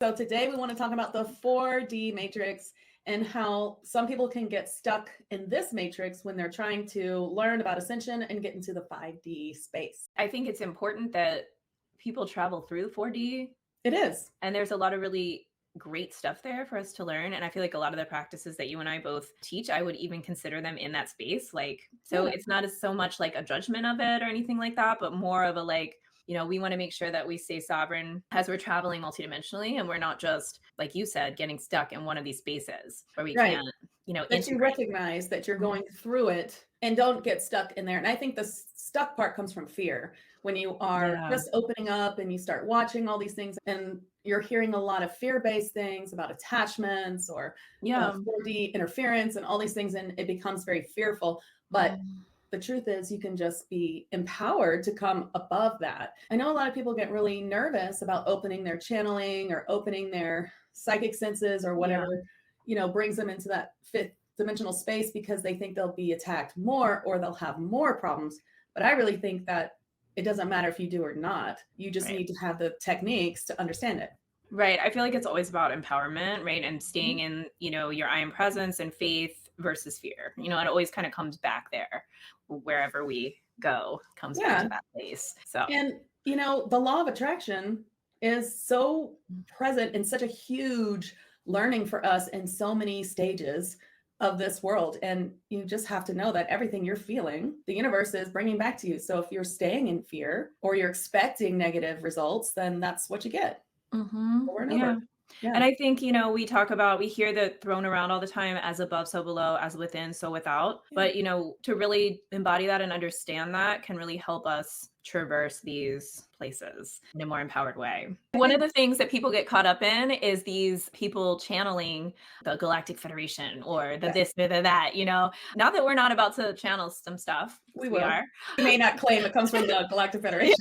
So today we want to talk about the 4D matrix and how some people can get stuck in this matrix when they're trying to learn about ascension and get into the 5D space. I think it's important that people travel through 4D. It is. And there's a lot of really great stuff there for us to learn. And I feel like a lot of the practices that you and I both teach, I would even consider them in that space. So it's not as so much like a judgment of it or anything like that, but more of a we want to make sure that we stay sovereign as we're traveling multidimensionally, and we're not just, like you said, getting stuck in one of these spaces where we can't, that you recognize that you're going through it and don't get stuck in there. And I think the stuck part comes from fear. When you are just opening up and you start watching all these things and you're hearing a lot of fear-based things about attachments or 4D interference and all these things, and it becomes very fearful. But the truth is you can just be empowered to come above that. I know a lot of people get really nervous about opening their channeling or opening their psychic senses or whatever, brings them into that fifth dimensional space because they think they'll be attacked more or they'll have more problems. But I really think that it doesn't matter if you do or not. You just need to have the techniques to understand it. Right. I feel like it's always about empowerment, right? And staying in, your I am presence and faith versus fear. It always kind of comes back there. Wherever we go, comes back to that place. So, and the law of attraction is so present in such a huge learning for us in so many stages of this world. And you just have to know that everything you're feeling, the universe is bringing back to you. So if you're staying in fear or you're expecting negative results, then that's what you get. Over and over. Yeah. And I think, we hear that thrown around all the time, as above, so below, as within, so without. But, to really embody that and understand that can really help us traverse these places in a more empowered way. One of the things that people get caught up in is these people channeling the Galactic Federation or the this, the that, Not that we're not about to channel some stuff. We are. We may not claim it comes from the Galactic Federation.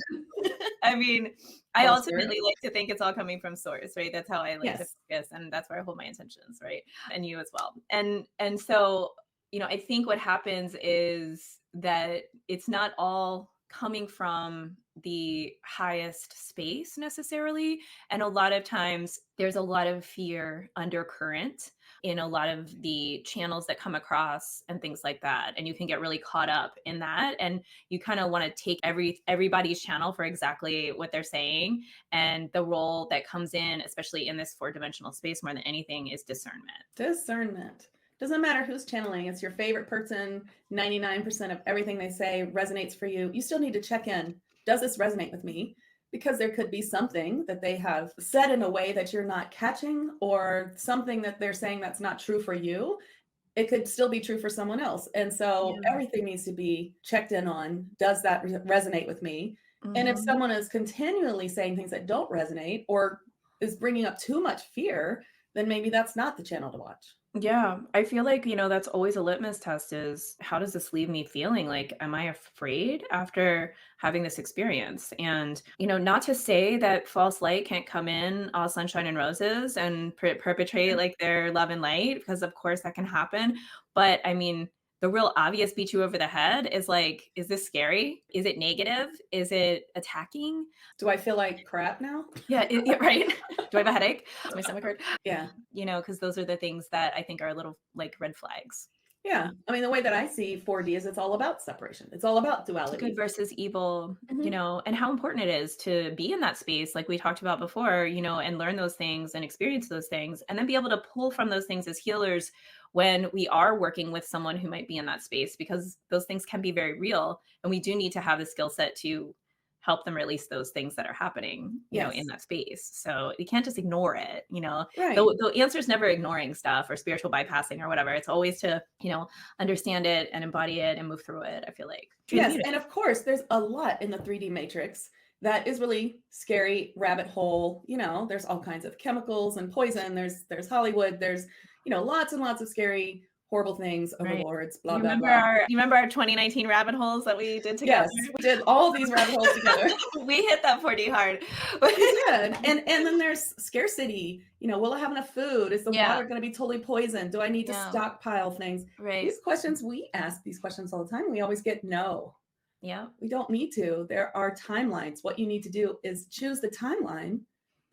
I mean, I ultimately like to think it's all coming from source, right? That's how I like to focus, and that's where I hold my intentions, right? And you as well. And so, I think what happens is that it's not all coming from the highest space necessarily. And a lot of times there's a lot of fear undercurrent in a lot of the channels that come across and things like that. And you can get really caught up in that. And you kind of want to take everybody's channel for exactly what they're saying. And the role that comes in, especially in this 4-dimensional space more than anything, is discernment. Discernment. Doesn't matter who's channeling. It's your favorite person. 99% of everything they say resonates for you. You still need to check in. Does this resonate with me? Because there could be something that they have said in a way that you're not catching, or something that they're saying that's not true for you. It could still be true for someone else. And so everything needs to be checked in on. Does that resonate with me? And if someone is continually saying things that don't resonate or is bringing up too much fear, then maybe that's not the channel to watch. Yeah, I feel like, that's always a litmus test is, how does this leave me feeling? Like, am I afraid after having this experience? And, not to say that false light can't come in all sunshine and roses and perpetrate like their love and light, because of course that can happen. But I mean, the real obvious beat you over the head is like, is this scary? Is it negative? Is it attacking? Do I feel like crap now? Yeah, right. Do I have a headache? Does my stomach hurt? Yeah. Because those are the things that I think are little like red flags. Yeah. I mean, the way that I see 4D is it's all about separation. It's all about duality. Good versus evil, and how important it is to be in that space, like we talked about before, and learn those things and experience those things, and then be able to pull from those things as healers when we are working with someone who might be in that space, because those things can be very real. And we do need to have the skill set to help them release those things that are happening, in that space. So you can't just ignore it, Right. The answer is never ignoring stuff or spiritual bypassing or whatever. It's always to, understand it and embody it and move through it, I feel like. Yes. And of course, there's a lot in the 3D matrix that is really scary, rabbit hole. There's all kinds of chemicals and poison. There's Hollywood. There's, lots and lots of scary, horrible things, overlords, blah, blah, blah. You remember our 2019 rabbit holes that we did together? Yes, we did all these rabbit holes together. We hit that 4D hard. We did. And then there's scarcity. Will I have enough food? Is the water going to be totally poisoned? Do I need to stockpile things? Right. These questions, we ask these questions all the time. We always get no. Yeah. We don't need to. There are timelines. What you need to do is choose the timeline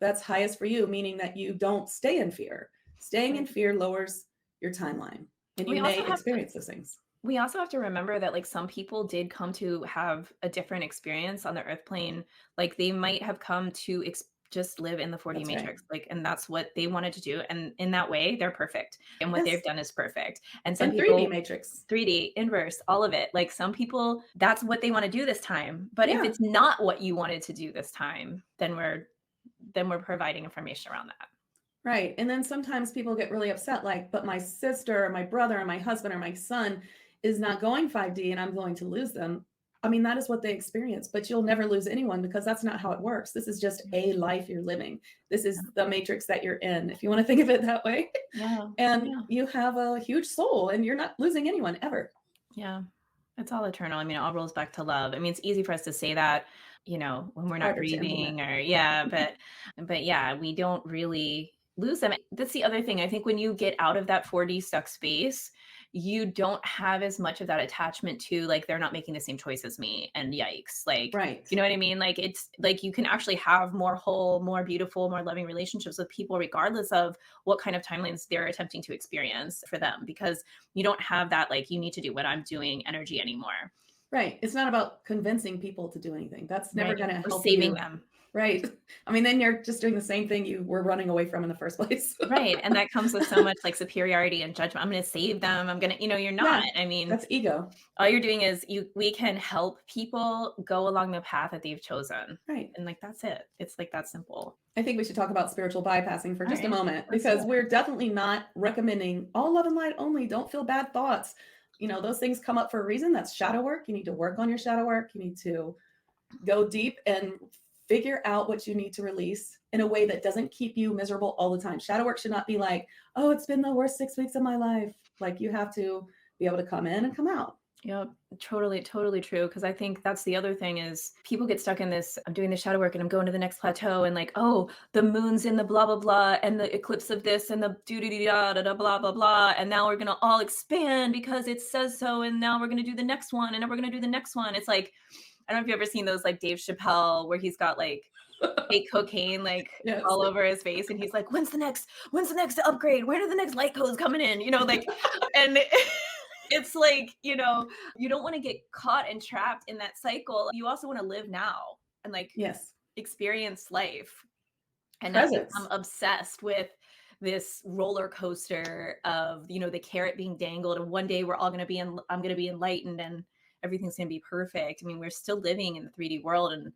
that's highest for you, meaning that you don't stay in fear. Staying in fear lowers your timeline, and We you also may have to experience those things. we also have to remember that like some people did come to have a different experience on the earth plane. Like they might have come to just live in the 4D That's right. matrix, like, and that's what they wanted to do. And in that way, they're perfect. And what they've Yes. done is perfect. And some And 3D people, matrix. 3D, inverse, all of it. Like some people, that's what they want to do this time. But if Yeah. it's not what you wanted to do this time, then we're providing information around that. Right. And then sometimes people get really upset, like, but my sister or my brother or my husband or my son is not going 5D and I'm going to lose them. I mean, that is what they experience, but you'll never lose anyone because that's not how it works. This is just a life you're living. This is the matrix that you're in, if you want to think of it that way. Yeah. And Yeah. you have a huge soul and you're not losing anyone ever. Yeah. It's all eternal. I mean, it all rolls back to love. I mean, it's easy for us to say that, when we're not Harder to implement. grieving or yeah, but yeah, we don't really lose them. That's the other thing. I think when you get out of that 4D stuck space, you don't have as much of that attachment to like they're not making the same choice as me and yikes. Like, Right. you know what I mean? Like it's like you can actually have more whole, more beautiful, more loving relationships with people regardless of what kind of timelines they're attempting to experience for them because you don't have that like you need to do what I'm doing energy anymore. Right. It's not about convincing people to do anything. That's never Right. going to Or help saving you. them. Right. I mean, then you're just doing the same thing you were running away from in the first place. Right. And that comes with so much like superiority and judgment. I'm going to save them. I'm going to, you're not. Yeah. I mean, That's ego. all you're doing is we can help people go along the path that they've chosen. Right. And like that's it. It's like that simple. I think we should talk about spiritual bypassing for All just a right. moment Let's do because it. we're definitely not recommending all love and light only. Don't feel bad thoughts. Those things come up for a reason. That's shadow work. You need to work on your shadow work. You need to go deep and figure out what you need to release in a way that doesn't keep you miserable all the time. Shadow work should not be like, oh, it's been the worst 6 weeks of my life. Like you have to be able to come in and come out. Yep, totally, totally true. Because I think that's the other thing is people get stuck in this. I'm doing the shadow work and I'm going to the next plateau and like, oh, the moon's in the blah blah blah and the eclipse of this and the doo doo doo da da da blah blah blah and now we're gonna all expand because it says so and now we're gonna do the next one and then we're gonna do the next one. It's like I don't know if you've ever seen those like Dave Chappelle where he's got like fake cocaine like Yes. all over his face and he's like, when's the next upgrade? When are the next light codes coming in? Like and it's like, you don't want to get caught and trapped in that cycle. You also want to live now and like Yes. experience life and not Presence. become obsessed with this roller coaster of, the carrot being dangled. And one day we're all going to be, I'm going to be enlightened and everything's going to be perfect. I mean, we're still living in the 3D world and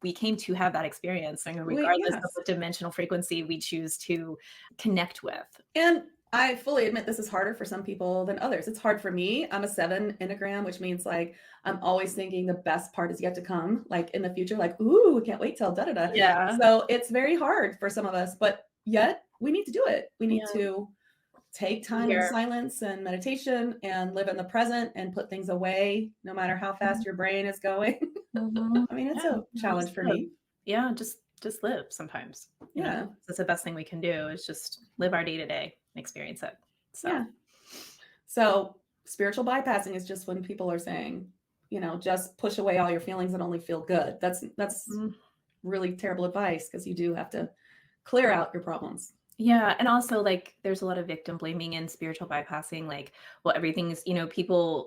we came to have that experience, regardless of what dimensional frequency we choose to connect with. And I fully admit this is harder for some people than others. It's hard for me. I'm a 7 Enneagram, which means like I'm always thinking the best part is yet to come, like in the future, like, ooh, can't wait till da da da. Yeah. So it's very hard for some of us, but yet we need to do it. We need to take time in silence and meditation and live in the present and put things away, no matter how fast your brain is going. I mean, it's a challenge for me. Yeah, just live sometimes. Yeah. That's the best thing we can do is just live our day to day and experience it. So. Yeah. So spiritual bypassing is just when people are saying, just push away all your feelings and only feel good. That's really terrible advice because you do have to clear out your problems. Yeah. And also like there's a lot of victim blaming in spiritual bypassing, like, well, everything's,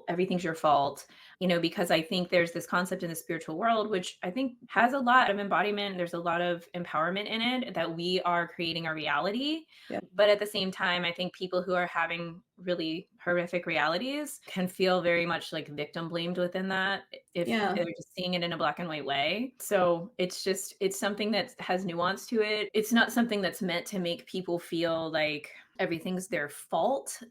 everything's your fault, because I think there's this concept in the spiritual world, which I think has a lot of embodiment. There's a lot of empowerment in it that we are creating our reality. Yeah. But at the same time, I think people who are having really horrific realities can feel very much like victim blamed within that if they're just seeing it in a black and white way. So it's something that has nuance to it. It's not something that's meant to make people feel like everything's their fault.